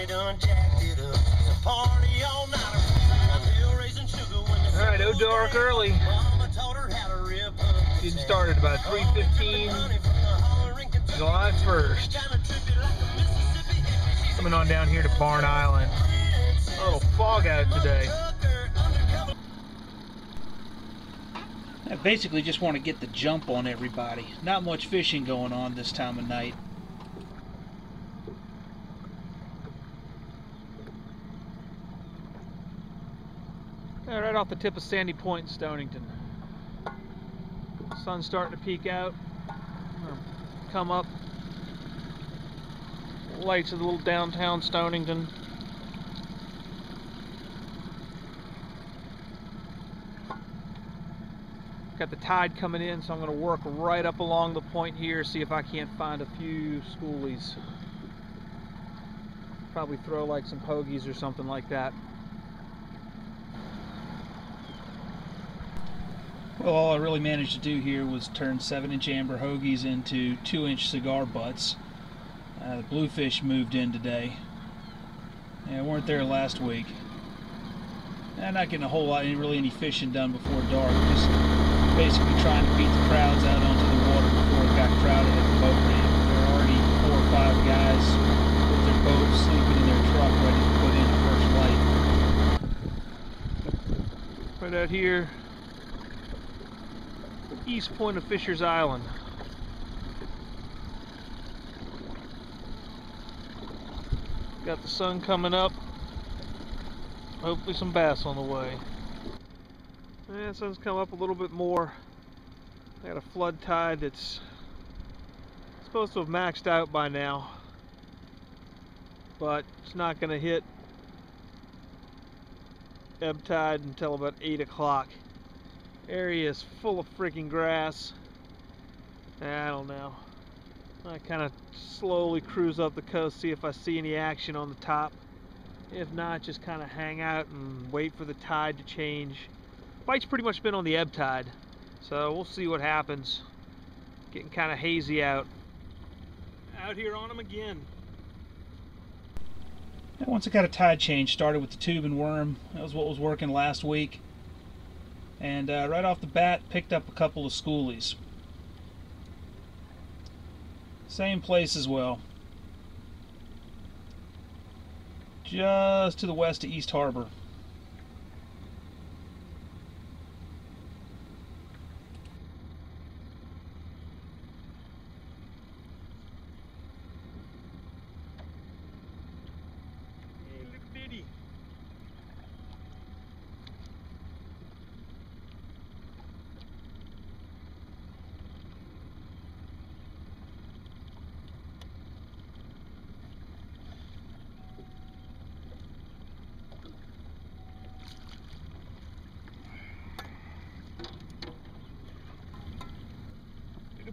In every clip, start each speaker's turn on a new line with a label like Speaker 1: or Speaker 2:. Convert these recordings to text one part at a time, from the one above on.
Speaker 1: Alright, no dark early. It started about 3:15, July 1st. Coming on down here to Barn Island. A little fog out today.
Speaker 2: I basically just want to get the jump on everybody. Not much fishing going on this time of night.
Speaker 1: Right off the tip of Sandy Point in Stonington. Sun's starting to peek out. Come up. Lights of the little downtown Stonington. Got the tide coming in, so I'm going to work right up along the point here, see if I can't find a few schoolies. Probably throw like some pogies or something like that.
Speaker 2: Well, all I really managed to do here was turn 7-inch amber hoagies into 2-inch cigar butts. The bluefish moved in today. Yeah, weren't there last week. Not getting a whole lot, really any fishing done before dark. Just basically trying to beat the crowds out onto the water before it got crowded at the boat ramp. There are already 4 or 5 guys with their boats sleeping in their truck ready to put in the first light.
Speaker 1: Right out here, east point of Fisher's Island. Got the sun coming up. Hopefully some bass on the way. Yeah, sun's come up a little bit more. I got a flood tide that's supposed to have maxed out by now, but it's not going to hit ebb tide until about 8 o'clock. Area is full of freaking grass. I don't know. I kind of slowly cruise up the coast, see if I see any action on the top. If not, just kind of hang out and wait for the tide to change. Fight's pretty much been on the ebb tide, so we'll see what happens. Getting kind of hazy out. Out here on them again.
Speaker 2: Once I got a tide change, started with the tube and worm. That was what was working last week. And right off the bat, picked up a couple of schoolies. Same place as well. Just to the west of East Harbor.
Speaker 1: Hey, little bitty.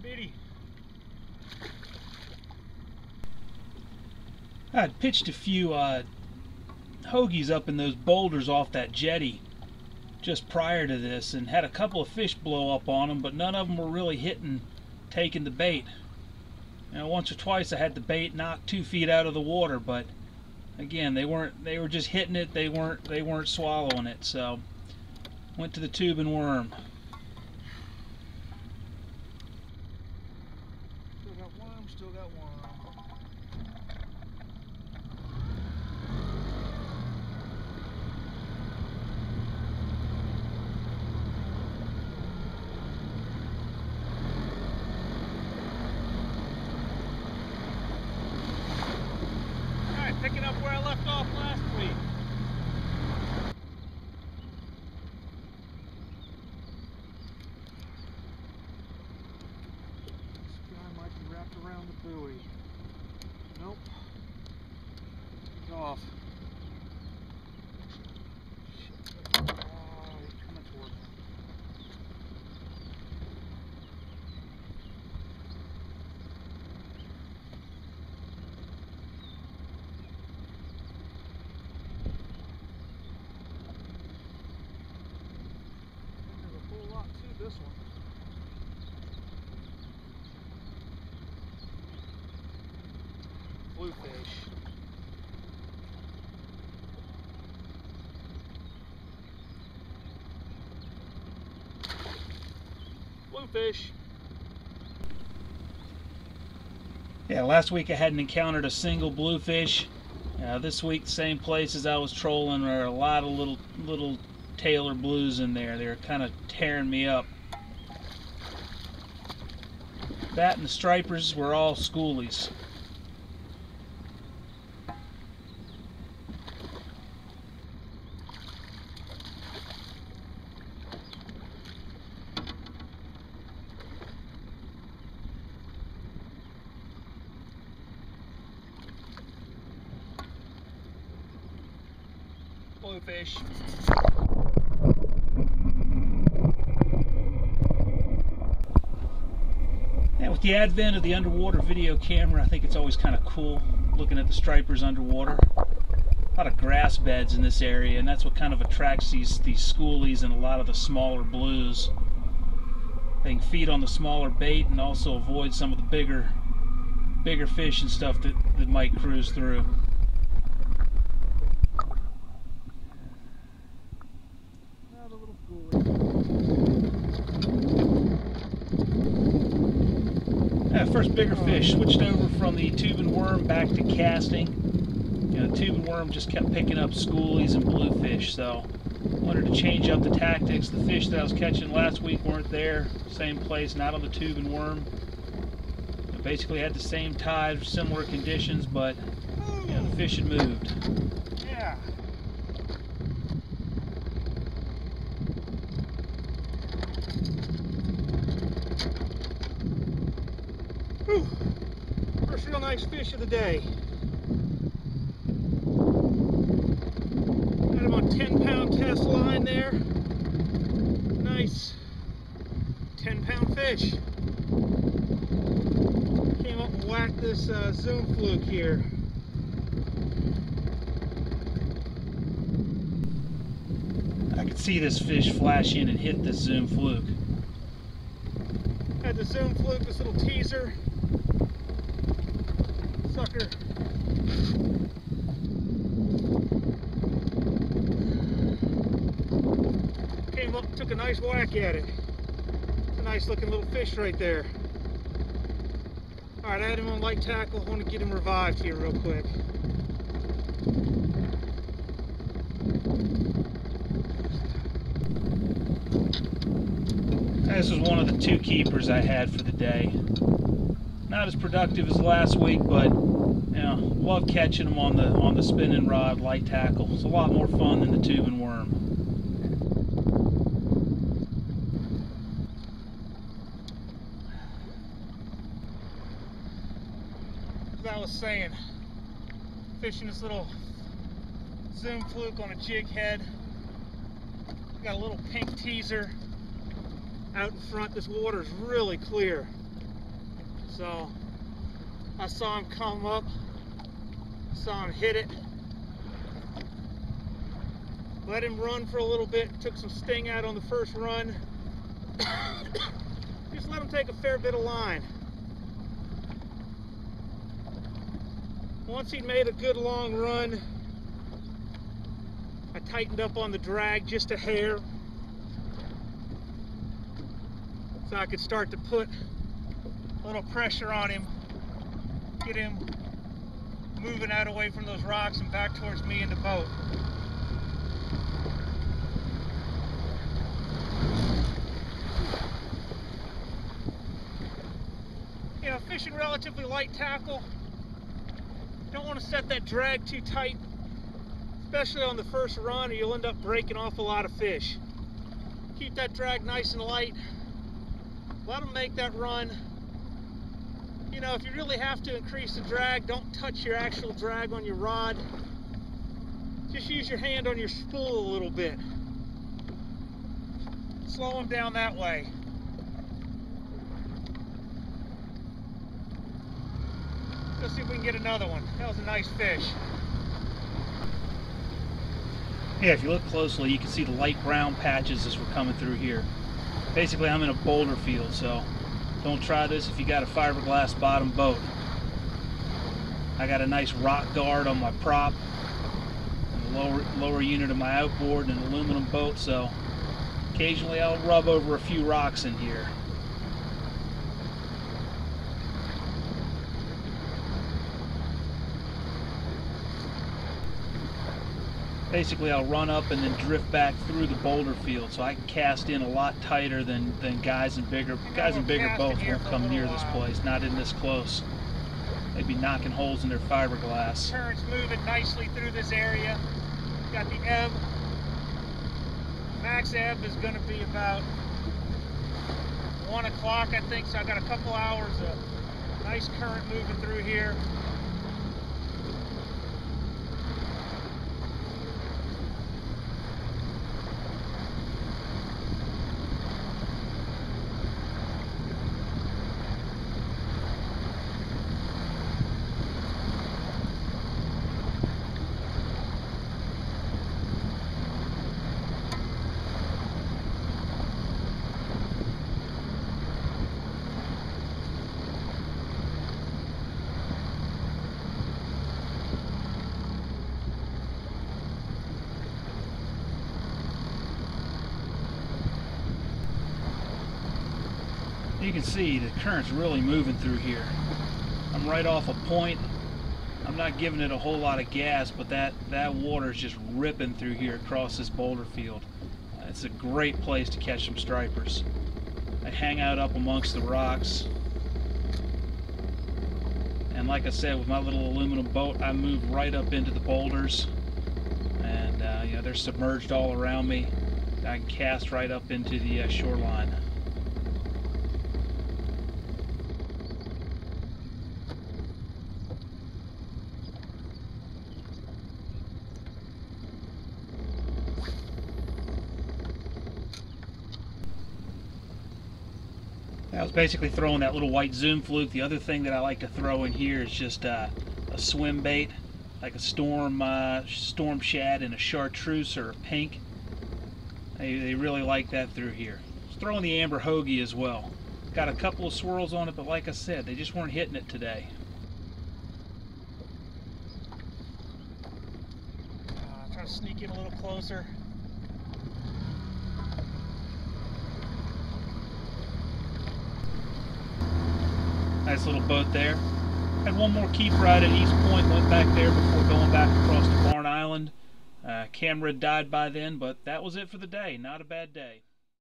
Speaker 1: Bitty.
Speaker 2: I'd pitched a few hoagies up in those boulders off that jetty just prior to this and had a couple of fish blow up on them, but none of them were really hitting, taking the bait. Once or twice I had the bait knocked 2 feet out of the water, but again, they were just hitting it, they weren't swallowing it. So went to the tube and worm.
Speaker 1: Still got worm. Alright, picking up where I left off last week. Around the buoy. Nope. It's off. Shit. Oh, he's coming towards me. There's a whole lot to this one. Bluefish. Bluefish.
Speaker 2: Yeah, last week I hadn't encountered a single bluefish. This week, same places I was trolling, there are a lot of little Taylor blues in there. They're kind of tearing me up. That and the stripers were all schoolies.
Speaker 1: Bluefish.
Speaker 2: And with the advent of the underwater video camera, I think it's always kind of cool looking at the stripers underwater. A lot of grass beds in this area, and that's what kind of attracts these schoolies and a lot of the smaller blues. They can feed on the smaller bait and also avoid some of the bigger fish and stuff that might cruise through. First bigger fish. Switched over from the tube and worm back to casting. The tube and worm just kept picking up schoolies and bluefish, so wanted to change up the tactics. The fish that I was catching last week weren't there, same place, not on the tube and worm. I basically had the same tide, similar conditions, but the fish had moved.
Speaker 1: Yeah. Whew. First real nice fish of the day. Got him on 10-pound test line there. Nice 10-pound fish. Came up and whacked this Zoom fluke here.
Speaker 2: I could see this fish flash in and hit this Zoom fluke.
Speaker 1: Had the Zoom fluke, this little teaser. Sucker. Came up and took a nice whack at it. It's a nice looking little fish right there. Alright, I had him on light tackle. I want to get him revived here real quick.
Speaker 2: This was one of the two keepers I had for the day. Not as productive as last week, but love catching them on the spinning rod light tackle. It's a lot more fun than the tube and worm.
Speaker 1: As I was saying, fishing this little Zoom fluke on a jig head. Got a little pink teaser out in front. This water's really clear. So I saw him come up, saw him hit it, let him run for a little bit, took some sting out on the first run. Just let him take a fair bit of line. Once he'd made a good long run, I tightened up on the drag just a hair so I could start to put a little pressure on him, get him moving out away from those rocks and back towards me in the boat. Fishing relatively light tackle, don't want to set that drag too tight, especially on the first run, or you'll end up breaking off a lot of fish. Keep that drag nice and light, let them make that run. If you really have to increase the drag, don't touch your actual drag on your rod. Just use your hand on your spool a little bit. Slow them down that way. Let's see if we can get another one. That was a nice fish.
Speaker 2: Yeah, if you look closely, you can see the light brown patches as we're coming through here. Basically, I'm in a boulder field, so don't try this if you got a fiberglass bottom boat. I got a nice rock guard on my prop, and the lower unit of my outboard, and an aluminum boat, so occasionally I'll rub over a few rocks in here. Basically, I'll run up and then drift back through the boulder field, so I can cast in a lot tighter than guys in bigger boats won't come near this place, not in this close. They'd be knocking holes in their fiberglass.
Speaker 1: Current's moving nicely through this area. Got the ebb. Max ebb is going to be about 1 o'clock, I think, so I got a couple hours of nice current moving through here.
Speaker 2: You can see the current's really moving through here. I'm right off a point. I'm not giving it a whole lot of gas, but that water is just ripping through here across this boulder field. It's a great place to catch some stripers. I hang out up amongst the rocks. And like I said, with my little aluminum boat, I move right up into the boulders. And you know, they're submerged all around me. I can cast right up into the shoreline. I was basically throwing that little white zoom fluke. The other thing that I like to throw in here is just a swim bait, like a storm shad and a chartreuse or a pink. They really like that through here. Just throwing the amber hoagie as well. Got a couple of swirls on it, but like I said, they just weren't hitting it today.
Speaker 1: Try to sneak in a little closer.
Speaker 2: Nice little boat there. Had one more keep ride at East Point, went back there before going back across to Barn Island. Camera died by then, but that was it for the day. Not a bad day.